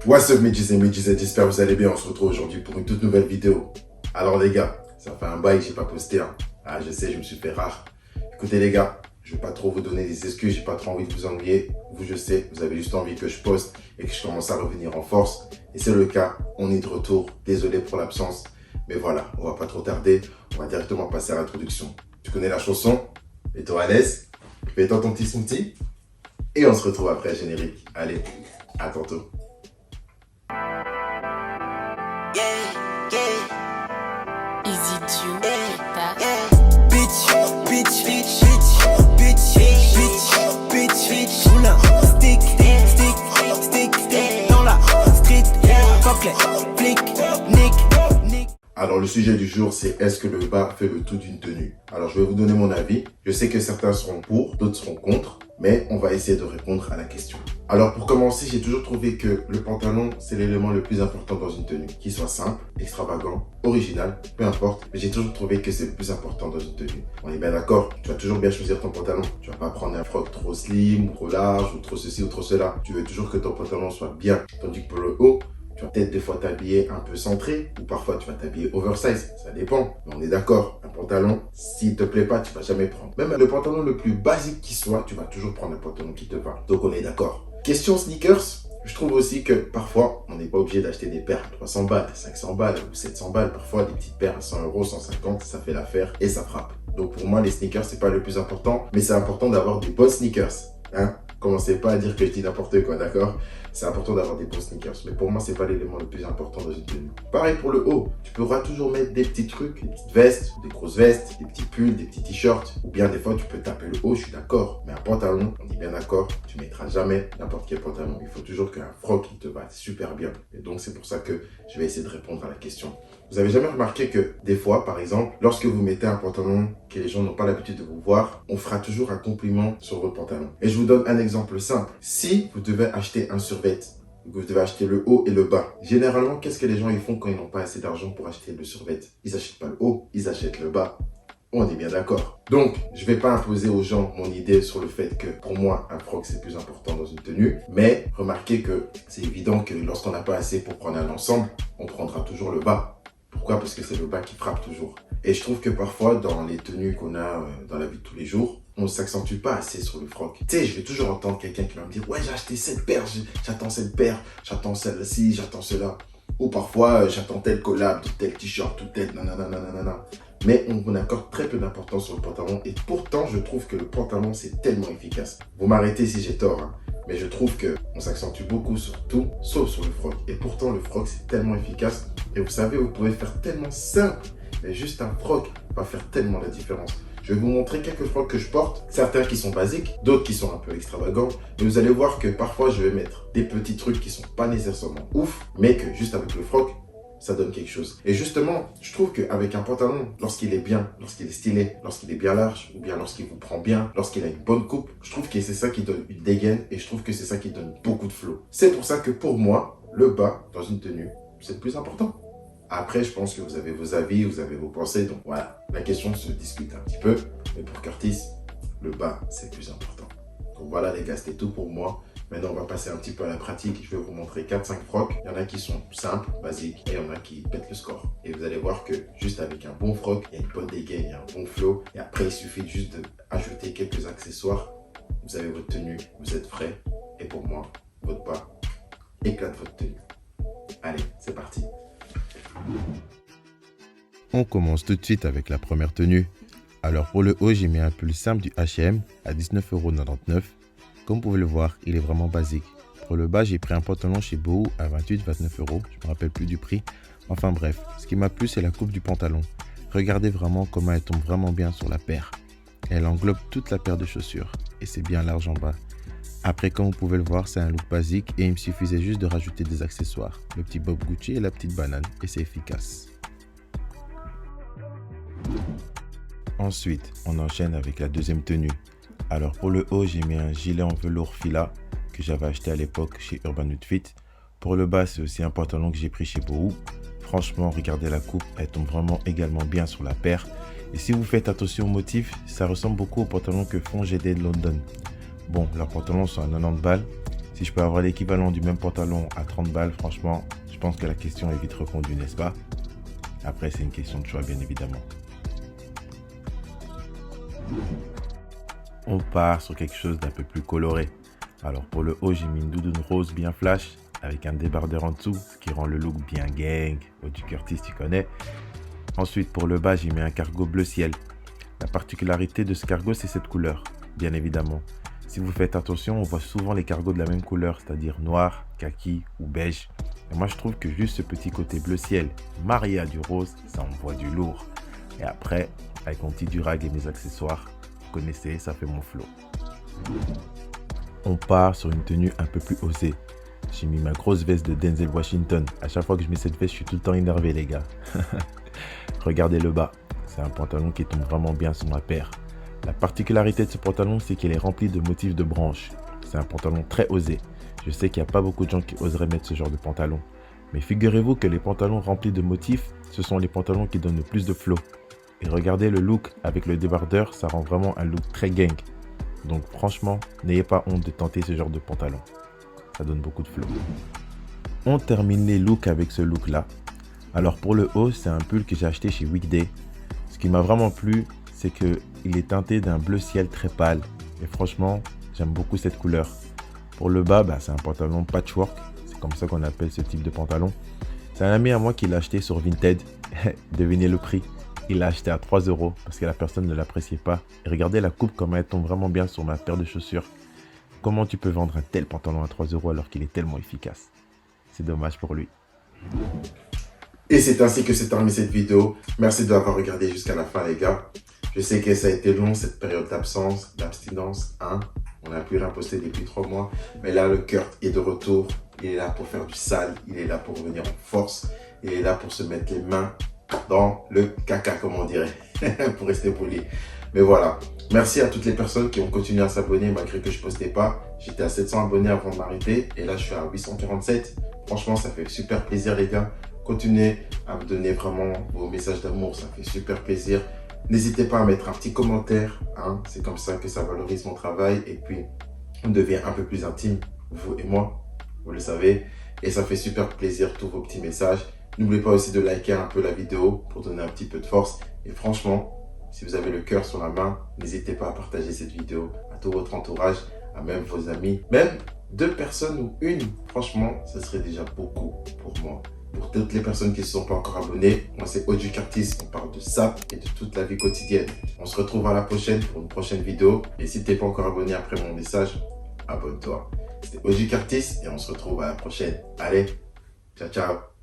What's up midgets et midgettes, j'espère que vous allez bien, on se retrouve aujourd'hui pour une toute nouvelle vidéo. Alors les gars, ça fait un bail que j'ai pas posté. Ah je sais, je me suis fait rare. Écoutez les gars, je vais pas trop vous donner des excuses, j'ai pas trop envie de vous ennuyer. Vous je sais, vous avez juste envie que je poste et que je commence à revenir en force. Et c'est le cas, on est de retour, désolé pour l'absence. Mais voilà, on va pas trop tarder, on va directement passer à l'introduction. Tu connais la chanson? Mets-toi à l'aise, fais-toi ton petit smoothie. Et on se retrouve après le générique. Allez, à tantôt. Easy Jew, that. Bitch, bitch, bitch, bitch, bitch, bitch, bitch, bitch, oula, stick, stick, stick, stick, dans la street, fuck les flics, nick. Alors le sujet du jour c'est est-ce que le bas fait le tout d'une tenue? Alors je vais vous donner mon avis. Je sais que certains seront pour, d'autres seront contre, mais on va essayer de répondre à la question. Alors pour commencer, j'ai toujours trouvé que le pantalon c'est l'élément le plus important dans une tenue. Qu'il soit simple, extravagant, original, peu importe, mais j'ai toujours trouvé que c'est le plus important dans une tenue. On est bien d'accord, tu vas toujours bien choisir ton pantalon. Tu vas pas prendre un froc trop slim, ou trop large, ou trop ceci ou trop cela. Tu veux toujours que ton pantalon soit bien, tandis que pour le haut, tu vas peut-être des fois t'habiller un peu centré ou parfois tu vas t'habiller oversize, ça dépend. Mais on est d'accord, un pantalon, s'il te plaît pas, tu vas jamais prendre. Même le pantalon le plus basique qui soit, tu vas toujours prendre un pantalon qui te va. Donc on est d'accord. Question sneakers, je trouve aussi que parfois, on n'est pas obligé d'acheter des paires à 300 balles, 500 balles ou 700 balles. Parfois, des petites paires à 100 euros, 150, ça fait l'affaire et ça frappe. Donc pour moi, les sneakers, c'est pas le plus important, mais c'est important d'avoir des bons sneakers. Hein? Commencez pas à dire que je dis n'importe quoi, d'accord? C'est important d'avoir des bons sneakers. Mais pour moi, c'est pas l'élément le plus important dans une tenue. Pareil pour le haut. Tu pourras toujours mettre des petits trucs, des petites vestes, des grosses vestes, des petits pulls, des petits t-shirts. Ou bien des fois, tu peux taper le haut, je suis d'accord. Mais un pantalon, on est bien d'accord, tu mettras jamais n'importe quel pantalon. Il faut toujours qu'un froc qui te va super bien. Et donc, c'est pour ça que je vais essayer de répondre à la question. Vous avez jamais remarqué que des fois, par exemple, lorsque vous mettez un pantalon que les gens n'ont pas l'habitude de vous voir, on fera toujours un compliment sur votre pantalon. Et je vous donne un exemple simple. Si vous devez acheter un survêt, vous devez acheter le haut et le bas. Généralement, qu'est-ce que les gens ils font quand ils n'ont pas assez d'argent pour acheter le survêt? Ils n'achètent pas le haut, ils achètent le bas. On est bien d'accord. Donc, je ne vais pas imposer aux gens mon idée sur le fait que pour moi, un froc c'est plus important dans une tenue. Mais remarquez que c'est évident que lorsqu'on n'a pas assez pour prendre un ensemble, on prendra toujours le bas. Pourquoi? Parce que c'est le bas qui frappe toujours. Et je trouve que parfois, dans les tenues qu'on a dans la vie de tous les jours, on ne s'accentue pas assez sur le froc. Tu sais, je vais toujours entendre quelqu'un qui va me dire « Ouais, j'ai acheté cette paire, j'attends cette paire, j'attends celle-ci, j'attends cela. » Ou parfois, j'attends tel collab, tel t-shirt, ou tel nanana. Mais on accorde très peu d'importance sur le pantalon. Et pourtant, je trouve que le pantalon, c'est tellement efficace. Vous m'arrêtez si j'ai tort, hein. Mais je trouve qu'on s'accentue beaucoup sur tout, sauf sur le froc. Et pourtant, le froc, c'est tellement efficace. Et vous savez, vous pouvez faire tellement simple. Mais juste un froc va faire tellement la différence. Je vais vous montrer quelques frocs que je porte. Certains qui sont basiques, d'autres qui sont un peu extravagants. Mais vous allez voir que parfois, je vais mettre des petits trucs qui sont pas nécessairement ouf. Mais que juste avec le froc, ça donne quelque chose. Et justement, je trouve qu'avec un pantalon, lorsqu'il est bien, lorsqu'il est stylé, lorsqu'il est bien large, ou bien lorsqu'il vous prend bien, lorsqu'il a une bonne coupe, je trouve que c'est ça qui donne une dégaine et je trouve que c'est ça qui donne beaucoup de flow. C'est pour ça que pour moi, le bas dans une tenue, c'est le plus important. Après, je pense que vous avez vos avis, vous avez vos pensées, donc voilà, la question se discute un petit peu. Mais pour Curtis, le bas, c'est le plus important. Donc voilà les gars, c'était tout pour moi. Maintenant, on va passer un petit peu à la pratique. Je vais vous montrer 4-5 frocs. Il y en a qui sont simples, basiques, et il y en a qui pètent le score. Et vous allez voir que juste avec un bon froc, il y a une bonne dégaine, il y a un bon flow. Et après, il suffit juste d'ajouter quelques accessoires. Vous avez votre tenue, vous êtes frais. Et pour moi, votre bas éclate votre tenue. Allez, c'est parti. On commence tout de suite avec la première tenue. Alors pour le haut, j'ai mis un pull simple du H&M à 19,99 €. Comme vous pouvez le voir, il est vraiment basique. Pour le bas, j'ai pris un pantalon chez Boohoo à 28,29 €. Je me rappelle plus du prix. Enfin bref, ce qui m'a plu, c'est la coupe du pantalon. Regardez vraiment comment elle tombe vraiment bien sur la paire. Elle englobe toute la paire de chaussures et c'est bien large en bas. Après, comme vous pouvez le voir, c'est un look basique et il me suffisait juste de rajouter des accessoires. Le petit bob Gucci et la petite banane et c'est efficace. Ensuite, on enchaîne avec la deuxième tenue. Alors pour le haut, j'ai mis un gilet en velours Fila que j'avais acheté à l'époque chez Urban Outfitters. Pour le bas, c'est aussi un pantalon que j'ai pris chez Boohoo. Franchement, regardez la coupe, elle tombe vraiment également bien sur la paire. Et si vous faites attention au motif, ça ressemble beaucoup au pantalon que font GD de London. Bon, leurs pantalons sont à 90 balles, Si je peux avoir l'équivalent du même pantalon à 30 balles, franchement, je pense que la question est vite répondue, n'est-ce pas? Après, c'est une question de choix, bien évidemment. On part sur quelque chose d'un peu plus coloré. Alors pour le haut, j'ai mis une doudoune rose bien flash avec un débardeur en dessous, ce qui rend le look bien gang. Audrey Curtis, tu connais. Ensuite, pour le bas, j'ai mis un cargo bleu ciel. La particularité de ce cargo, c'est cette couleur, bien évidemment. Si vous faites attention, on voit souvent les cargos de la même couleur, c'est-à-dire noir, kaki ou beige. Et moi, je trouve que juste ce petit côté bleu ciel, marié à du rose, ça envoie du lourd. Et après, avec mon petit durag et mes accessoires, vous connaissez, ça fait mon flow. On part sur une tenue un peu plus osée. J'ai mis ma grosse veste de Denzel Washington. À chaque fois que je mets cette veste, je suis tout le temps énervé, les gars. Regardez le bas. C'est un pantalon qui tombe vraiment bien sur ma paire. La particularité de ce pantalon, c'est qu'il est rempli de motifs de branches. C'est un pantalon très osé. Je sais qu'il n'y a pas beaucoup de gens qui oseraient mettre ce genre de pantalon. Mais figurez-vous que les pantalons remplis de motifs, ce sont les pantalons qui donnent le plus de flow. Et regardez le look avec le débardeur, ça rend vraiment un look très gang. Donc franchement, n'ayez pas honte de tenter ce genre de pantalon. Ça donne beaucoup de flow. On termine les looks avec ce look là. Alors pour le haut, c'est un pull que j'ai acheté chez Weekday. Ce qui m'a vraiment plu, c'est qu'il est teinté d'un bleu ciel très pâle. Et franchement, j'aime beaucoup cette couleur. Pour le bas, c'est un pantalon patchwork. C'est comme ça qu'on appelle ce type de pantalon. C'est un ami à moi qui l'a acheté sur Vinted. Devinez le prix. Il l'a acheté à 3 € parce que la personne ne l'appréciait pas. Et regardez la coupe, comment elle tombe vraiment bien sur ma paire de chaussures. Comment tu peux vendre un tel pantalon à 3 € alors qu'il est tellement efficace? C'est dommage pour lui. Et c'est ainsi que s'est terminée cette vidéo. Merci de l'avoir regardé jusqu'à la fin, les gars. Je sais que ça a été long, cette période d'absence, d'abstinence. On n'a plus rien posté depuis 3 mois. Mais là, le Kurt est de retour. Il est là pour faire du sale. Il est là pour revenir en force. Il est là pour se mettre les mains dans le caca, comme on dirait, pour rester poli. Mais voilà, merci à toutes les personnes qui ont continué à s'abonner malgré que je postais pas. J'étais à 700 abonnés avant de m'arrêter et là je suis à 847. Franchement, ça fait super plaisir, les gars. Continuez à me donner vraiment vos messages d'amour, ça fait super plaisir. N'hésitez pas à mettre un petit commentaire, c'est comme ça que ça valorise mon travail et puis on devient un peu plus intime, vous et moi, vous le savez. Et ça fait super plaisir, tous vos petits messages. N'oubliez pas aussi de liker un peu la vidéo pour donner un petit peu de force. Et franchement, si vous avez le cœur sur la main, n'hésitez pas à partager cette vidéo à tout votre entourage, à même vos amis. Même 2 personnes ou une, franchement, ce serait déjà beaucoup pour moi. Pour toutes les personnes qui ne se sont pas encore abonnées, moi c'est Audrey Curtis, on parle de ça et de toute la vie quotidienne. On se retrouve à la prochaine pour une prochaine vidéo. Et si tu n'es pas encore abonné après mon message, abonne-toi. C'était Audrey Curtis et on se retrouve à la prochaine. Allez, ciao ciao.